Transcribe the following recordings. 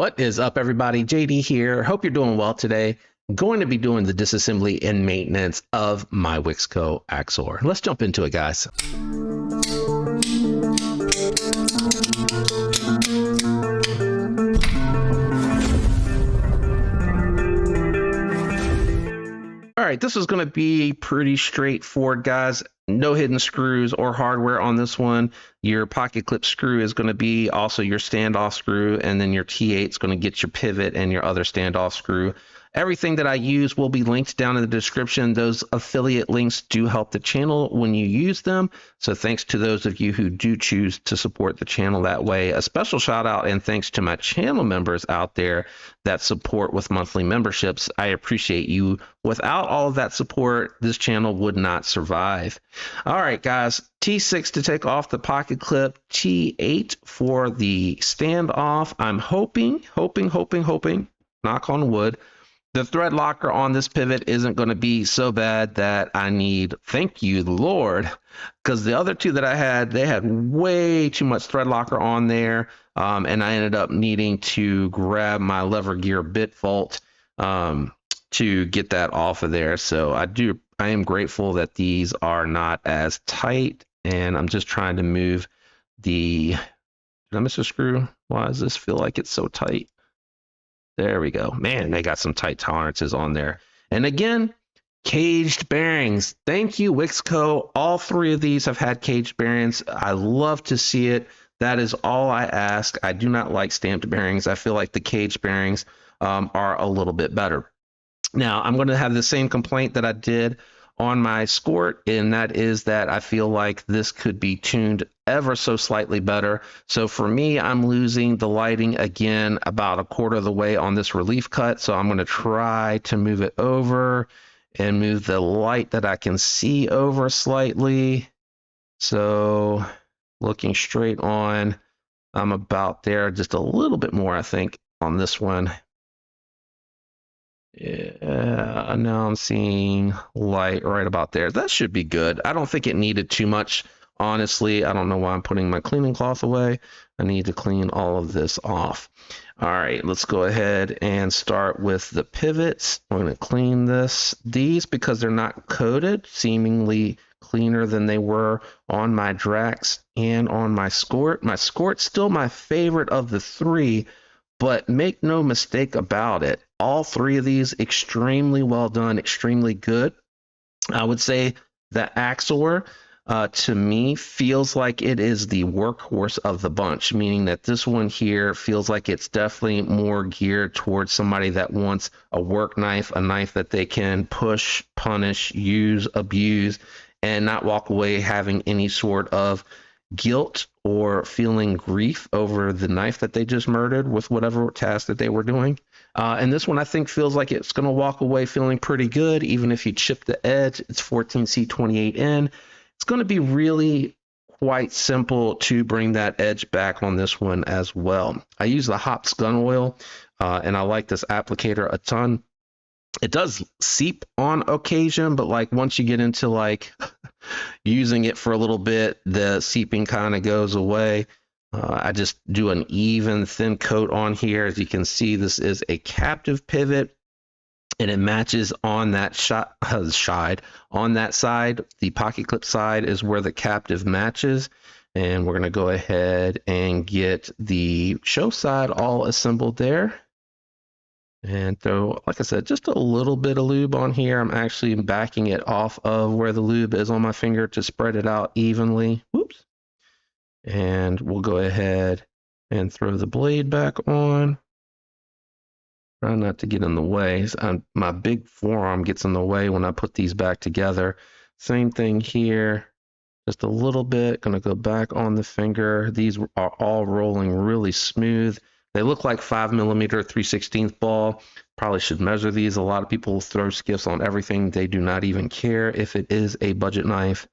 What is up, everybody? JD here. Hope you're doing well today. Going to be doing the disassembly and maintenance of my Wixco Axor. Let's jump into it, guys. All right, this is going to be pretty straightforward, guys. No hidden screws or hardware on this one. Your pocket clip screw is going to be also your standoff screw, and then your T8 is going to get your pivot and your other standoff screw. Everything that I use will be linked down in the description. Those affiliate links do help the channel when you use them. So thanks to those of you who do choose to support the channel that way. A special shout out and thanks to my channel members out there that support with monthly memberships. I appreciate you. Without all of that support, this channel would not survive. All right, guys, T6 to take off the pocket clip, T8 for the standoff. I'm hoping, knock on wood, the thread locker on this pivot isn't going to be so bad that I need, thank you, Lord, because the other two that I had, they had way too much thread locker on there, and I ended up needing to grab my lever gear bit vault to get that off of there. So I am grateful that these are not as tight, and I'm just trying to move the, did I miss a screw? Why does this feel like it's so tight? There we go. Man, they got some tight tolerances on there. And again, caged bearings. Thank you, Wixco. All three of these have had caged bearings. I love to see it. That is all I ask. I do not like stamped bearings. I feel like the caged bearings are a little bit better. Now, I'm going to have the same complaint that I did on my Skort, and that is that I feel like this could be tuned ever so slightly better. So for me, I'm losing the lighting again about a quarter of the way on this relief cut. So I'm going to try to move it over and move the light that I can see over slightly. So looking straight on, I'm about there, just a little bit more, I think, on this one. Yeah, now I'm seeing light right about there. That should be good. I don't think it needed too much, honestly. I don't know why I'm putting my cleaning cloth away. I need to clean all of this off. All right, let's go ahead and start with the pivots. I'm going to clean these because they're not coated, seemingly cleaner than they were on my Drax and on my Skort. My Skort's still my favorite of the three, but make no mistake about it, all three of these extremely well done, extremely good. I would say the Axor, to me, feels like it is the workhorse of the bunch, meaning that this one here feels like it's definitely more geared towards somebody that wants a work knife, a knife that they can push, punish, use, abuse, and not walk away having any sort of guilt or feeling grief over the knife that they just murdered with whatever task that they were doing. And this one, I think, feels like it's going to walk away feeling pretty good, even if you chip the edge. It's 14C28N. It's going to be really quite simple to bring that edge back on this one as well. I use the Hops gun oil, and I like this applicator a ton. It does seep on occasion, but like once you get into like using it for a little bit, the seeping kind of goes away. I just do an even thin coat on here. As you can see, this is a captive pivot, and it matches on that on that side. The pocket clip side is where the captive matches, and we're going to go ahead and get the show side all assembled there. And throw, like I said, just a little bit of lube on here. I'm actually backing it off of where the lube is on my finger to spread it out evenly. Whoops. And we'll go ahead and throw the blade back on. Try not to get in the way. My big forearm gets in the way when I put these back together. Same thing here. Just a little bit. Going to go back on the finger. These are all rolling really smooth. They look like 5mm 3/16 ball. Probably should measure these. A lot of people throw skiffs on everything. They do not even care if it is a budget knife.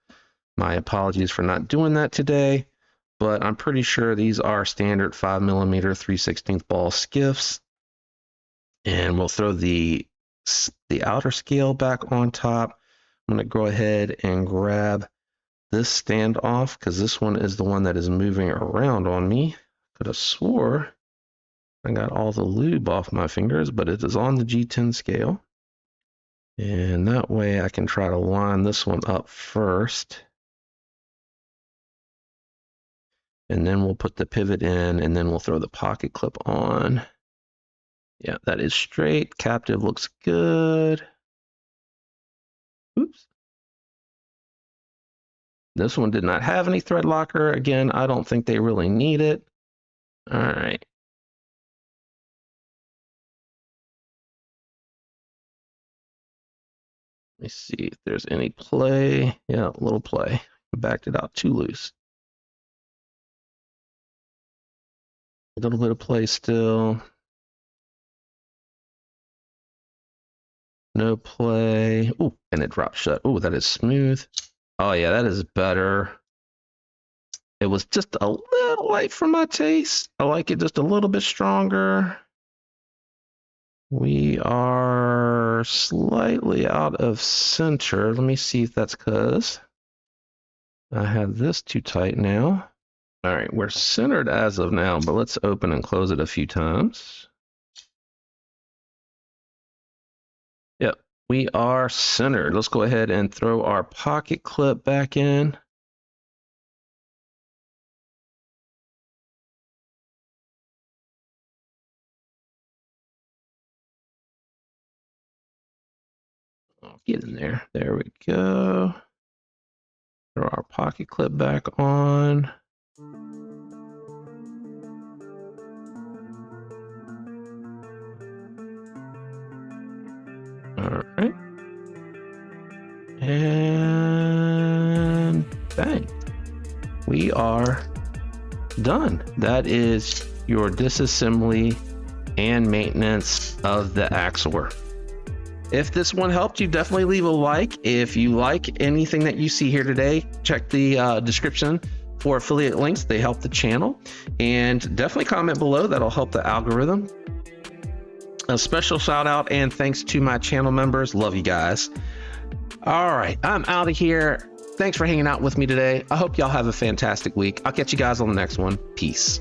My apologies for not doing that today, but I'm pretty sure these are standard 5mm 3/16 ball skiffs. And we'll throw the outer scale back on top. I'm going to go ahead and grab this standoff because this one is the one that is moving around on me. Could have swore I got all the lube off my fingers, but it is on the G10 scale. And that way I can try to line this one up first. And then we'll put the pivot in, and then we'll throw the pocket clip on. Yeah, that is straight. Captive looks good. Oops. This one did not have any thread locker. Again, I don't think they really need it. All right. Let me see if there's any play. Yeah, a little play. Backed it out too loose. A little bit of play still. No play. Ooh, and it dropped shut. Ooh, that is smooth. Oh yeah, that is better. It was just a little light for my taste. I like it just a little bit stronger. We are slightly out of center. Let me see if that's because I have this too tight now. All right, we're centered as of now, but let's open and close it a few times. Yep, we are centered. Let's go ahead and throw our pocket clip back in. I'll get in there. There we go. Throw our pocket clip back on. All right. And bang. We are done. That is your disassembly and maintenance of the Axor. If this one helped you, definitely leave a like. If you like anything that you see here today, check the description for affiliate links. They help the channel. And definitely comment below. That'll help the algorithm. A special shout out and thanks to my channel members. Love you guys. All right, I'm out of here. Thanks for hanging out with me today. I hope y'all have a fantastic week. I'll catch you guys on the next one. Peace.